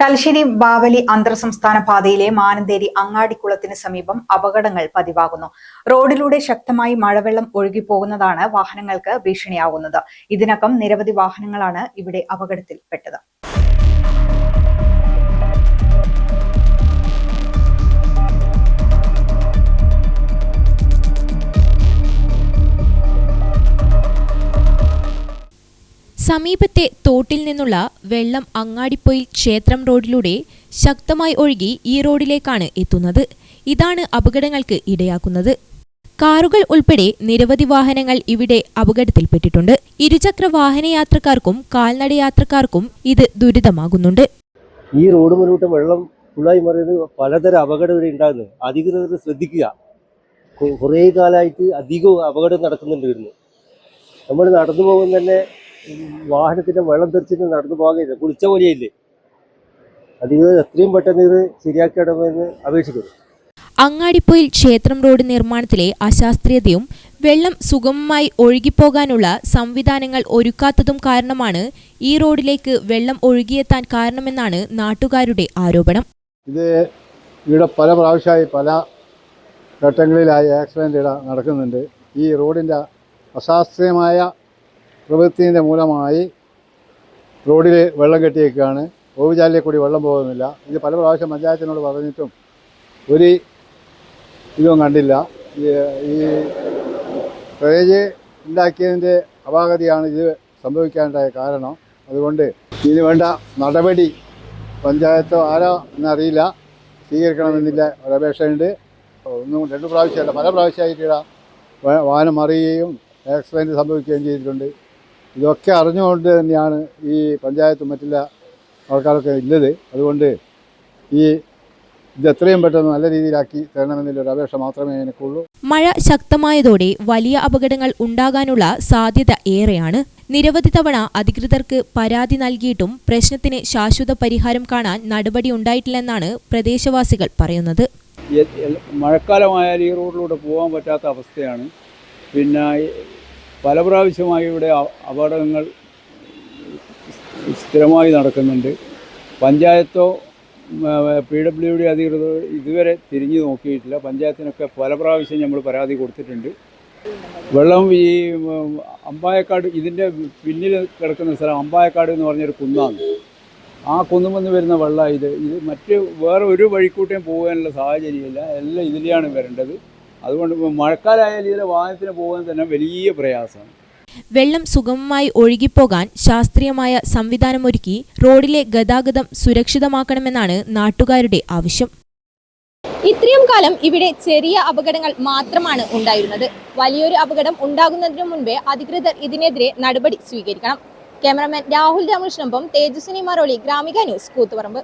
തലശ്ശേരി ബാവലി അന്തർസംസ്ഥാന പാതയിലെ മാനന്തേരി അങ്ങാടിക്കുളത്തിന് സമീപം അപകടങ്ങൾ പതിവാകുന്നു. റോഡിലൂടെ ശക്തമായി മഴവെള്ളം ഒഴുകിപ്പോകുന്നതാണ് വാഹനങ്ങൾക്ക് ഭീഷണിയാകുന്നത്. ഇതിനകം നിരവധി വാഹനങ്ങളാണ് ഇവിടെ അപകടത്തിൽപ്പെട്ടത്. സമീപത്തെ തോട്ടിൽ നിന്നുള്ള വെള്ളം അങ്ങാടിപ്പൊയിൽ ക്ഷേത്രം റോഡിലൂടെ ശക്തമായി ഒഴുകി ഈ റോഡിലേക്കാണ് എത്തുന്നത്. ഇതാണ് അപകടങ്ങൾക്ക് ഇടയാക്കുന്നത്. കാറുകൾ ഉൾപ്പെടെ നിരവധി വാഹനങ്ങൾ ഇവിടെ അപകടത്തിൽപ്പെട്ടിട്ടുണ്ട്. ഇരുചക്ര വാഹനയാത്രക്കാർക്കും കാൽനടയാത്രക്കാർക്കും ഇത് ദുരിതമാകുന്നുണ്ട്. ഈ റോഡ് മുന്നോട്ട് വെള്ളം ഫുള്ളായി മറിയുന്നത് പലതരം അപകടങ്ങൾ ഉണ്ടാകുന്നത്. അധികൃതർ ശ്രദ്ധിക്കുക. കുറേ കാലമായിട്ട് അധികവും അപകടം നടക്കുന്നുണ്ടായിരുന്നു. നമ്മൾ നടന്നു പോകുന്ന തന്നെ വാഹനത്തിന്റെ വെള്ളം തെറിച്ചിട്ട് നടന്നു പോകാനില്ല, കുളിച്ച പോലെയില്ലേ. അധികൃതർ എത്രയും പെട്ടെന്ന് ഇത് ശരിയാക്കിയിടണമെന്ന് അപേക്ഷിക്കുന്നു. അങ്ങാടിപ്പൊയിൽ ക്ഷേത്രം റോഡ് നിർമ്മാണത്തിലെ അശാസ്ത്രീയതയും വെള്ളം സുഗമമായി ഒഴുകിപ്പോകാനുള്ള സംവിധാനങ്ങൾ ഒരുക്കാത്തതും കാരണമാണ് ഈ റോഡിലേക്ക് വെള്ളം ഒഴുകിയെത്താൻ കാരണമെന്നാണ് നാട്ടുകാരുടെ ആരോപണം. ഇത് ഇവിടെ പല പ്രാവശ്യമായി പല ഘട്ടങ്ങളിലായി ആക്സിഡന്റ് നടക്കുന്നുണ്ട്. ഈ റോഡിൻ്റെ അശാസ്ത്രീയമായ പ്രവൃത്തിൻ്റെ മൂലമായി റോഡിൽ വെള്ളം കെട്ടിയേക്കുകയാണ്. ഓവുചാലിലെ കൂടി വെള്ളം പോകുന്നില്ല. ഇത് പല പ്രാവശ്യം പഞ്ചായത്തിനോട് പറഞ്ഞിട്ടും ഒരു ഇതും കണ്ടില്ല. ഈ ഡ്രെയിനേജ് ഉണ്ടാക്കിയതിൻ്റെ അപാകതയാണ് ഇത് സംഭവിക്കാനുണ്ടായ കാരണം. അതുകൊണ്ട് ഇതിന് വേണ്ട നടപടി പഞ്ചായത്തോ ആരോ എന്നറിയില്ല സ്വീകരിക്കണമെന്നില്ല ഒരപേക്ഷയുണ്ട്. രണ്ട് പ്രാവശ്യമല്ല, പല പ്രാവശ്യമായിട്ട് വാഹനം മറിയുകയും ആക്സിഡൻറ്റ് സംഭവിക്കുകയും ചെയ്തിട്ടുണ്ട്. ഇതൊക്കെ അറിഞ്ഞുകൊണ്ട് തന്നെയാണ് ഈ പഞ്ചായത്തും മറ്റുള്ള ആൾക്കാരൊക്കെ ഉള്ളത്. അതുകൊണ്ട് ഇത് എത്രയും പെട്ടെന്ന് നല്ല രീതിയിലാക്കി തരണമെന്നുള്ളൊരു അപേക്ഷ മാത്രമേ എനിക്കുള്ളൂ. മഴ ശക്തമായതോടെ വലിയ അപകടങ്ങൾ ഉണ്ടാകാനുള്ള സാധ്യത ഏറെയാണ്. നിരവധി തവണ അധികൃതർക്ക് പരാതി നൽകിയിട്ടും പ്രശ്നത്തിന് ശാശ്വത പരിഹാരം കാണാൻ നടപടി ഉണ്ടായിട്ടില്ലെന്നാണ് പ്രദേശവാസികൾ പറയുന്നത്. മഴക്കാലമായാൽ ഈ റോഡിലൂടെ പോകാൻ പറ്റാത്ത അവസ്ഥയാണ്. പിന്നെ പല പ്രാവശ്യമായി ഇവിടെ അപകടങ്ങൾ സ്ഥിരമായി നടക്കുന്നുണ്ട്. പഞ്ചായത്തോ PWD അധികൃതർ ഇതുവരെ തിരിഞ്ഞു നോക്കിയിട്ടില്ല. പഞ്ചായത്തിനൊക്കെ പല പ്രാവശ്യം നമ്മൾ പരാതി കൊടുത്തിട്ടുണ്ട്. വെള്ളം ഈ അമ്പായക്കാട്, ഇതിൻ്റെ പിന്നിൽ കിടക്കുന്ന സ്ഥലം അമ്പായക്കാട് എന്ന് പറഞ്ഞൊരു കുന്നാണ്. ആ കുന്നുമെന്ന് വരുന്ന വെള്ളം ഇത് മറ്റ് വേറെ ഒരു വഴിക്കൂട്ടയും പോകാനുള്ള സാഹചര്യമില്ല. എല്ലാം ഇതിലെയാണ് വരേണ്ടത്. അതുകൊണ്ട് മഴക്കാലമായാൽ ഇതിലെ വാഹനത്തിന് പോകാൻ തന്നെ വലിയ പ്രയാസമാണ്. വെള്ളം സുഗമമായി ഒഴുകിപ്പോകാൻ ശാസ്ത്രീയമായ സംവിധാനമൊരുക്കി റോഡിലെ ഗതാഗതം സുരക്ഷിതമാക്കണമെന്നാണ് നാട്ടുകാരുടെ ആവശ്യം. ഇത്രയും കാലം ഇവിടെ ചെറിയ അപകടങ്ങൾ മാത്രമാണ് ഉണ്ടായിരുന്നത്. വലിയൊരു അപകടം ഉണ്ടാകുന്നതിനു മുൻപേ അധികൃതർ ഇതിനെതിരെ നടപടി സ്വീകരിക്കണം. ക്യാമറമാൻ രാഹുൽ രാമകൃഷ്ണനൊപ്പം തേജസ്വിനി മറോളി, ഗ്രാമിക ന്യൂസ്, കൂത്തുപറമ്പ്.